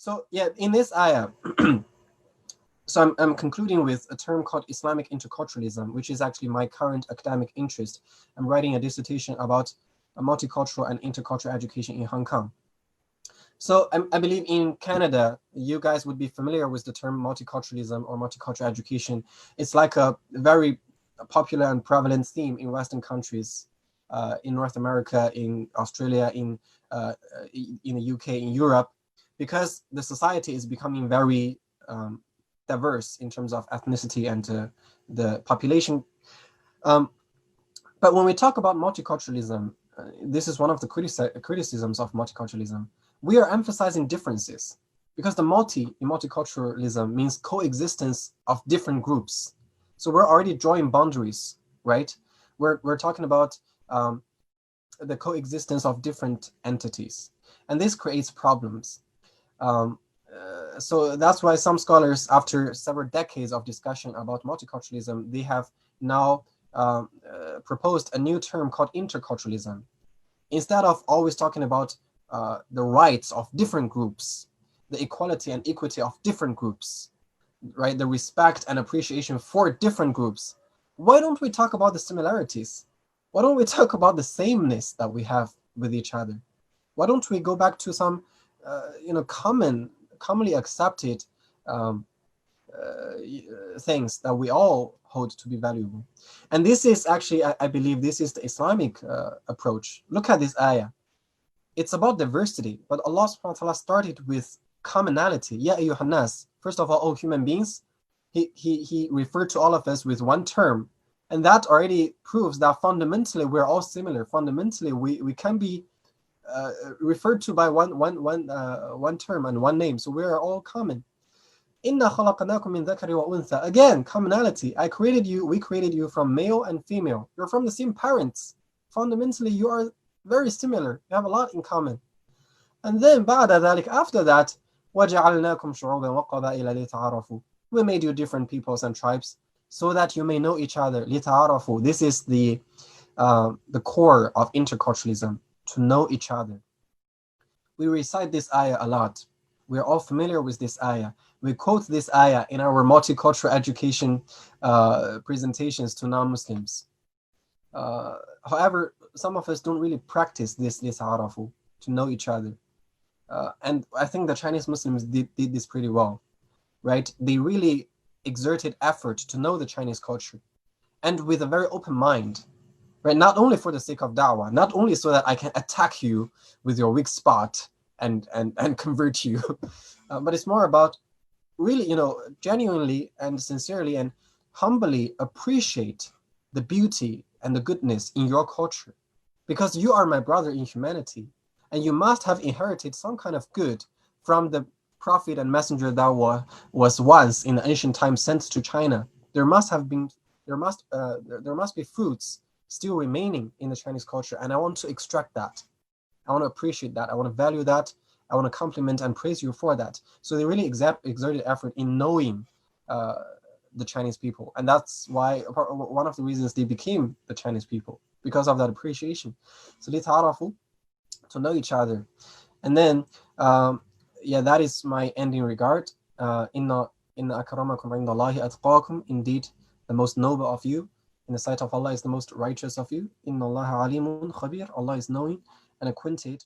So yeah, in this ayah, so I'm concluding with a term called Islamic interculturalism, which is actually my current academic interest. I'm writing a dissertation about multicultural and intercultural education in Hong Kong. So I believe in Canada, you guys would be familiar with the term multiculturalism or multicultural education. It's like a very popular and prevalent theme in Western countries, in North America, in Australia, in the UK, in Europe, because the society is becoming very diverse in terms of ethnicity and the population. But when we talk about multiculturalism, this is one of the criticisms of multiculturalism. We are emphasizing differences because the in multiculturalism means coexistence of different groups. So we're already drawing boundaries, right? We're talking about the coexistence of different entities, and this creates problems. So that's why some scholars, after several decades of discussion about multiculturalism, they have now proposed a new term called interculturalism. Instead of always talking about the rights of different groups, the equality and equity of different groups, right? The respect and appreciation for different groups. Why don't we talk about the similarities? Why don't we talk about the sameness that we have with each other? Why don't we go back to some, commonly accepted things that we all hold to be valuable? And this is actually, I believe, this is the Islamic approach. Look at this ayah. It's about diversity, but Allah subhanahu wa ta'ala started with commonality. Ya ayyuhan nas. First of all human beings, he referred to all of us with one term. And that already proves that fundamentally we're all similar. Fundamentally, we can be referred to by one term and one name. So we are all common. Inna khalaqnakum min dhakari wa untha. Again, commonality. We created you from male and female. You're from the same parents. Fundamentally, you are very similar. You have a lot in common. And then بعد ذلك, after that, وَجَعَلْنَاكُمْ شُعُوبًا وَقَبَائِلَ لِتَعَارَفُوا. We made you different peoples and tribes so that you may know each other. لِتَعَارَفُوا. This is the core of interculturalism, to know each other. We recite this ayah a lot. We're all familiar with this ayah. We quote this ayah in our multicultural education presentations to non-Muslims. However, some of us don't really practice this arafu, to know each other. And I think the Chinese Muslims did this pretty well, right? They really exerted effort to know the Chinese culture, and with a very open mind, right? Not only for the sake of da'wah, not only so that I can attack you with your weak spot and convert you, but it's more about really, genuinely and sincerely and humbly appreciate the beauty and the goodness in your culture, because you are my brother in humanity, and you must have inherited some kind of good from the prophet and messenger that was once in the ancient times sent to China. There must be fruits still remaining in the Chinese culture, and I want to extract that. I want to appreciate that. I want to value that. I want to compliment and praise you for that. So they really exerted effort in knowing the Chinese people, and that's why one of the reasons they became the Chinese people, because of that appreciation. So lita'arafu, to know each other. And then that is my ending regard. Inna akramakum indallahi atqakum. Indeed, the most noble of you in the sight of Allah is the most righteous of you. Inna Allaha alimun khabir. Allah is knowing and acquainted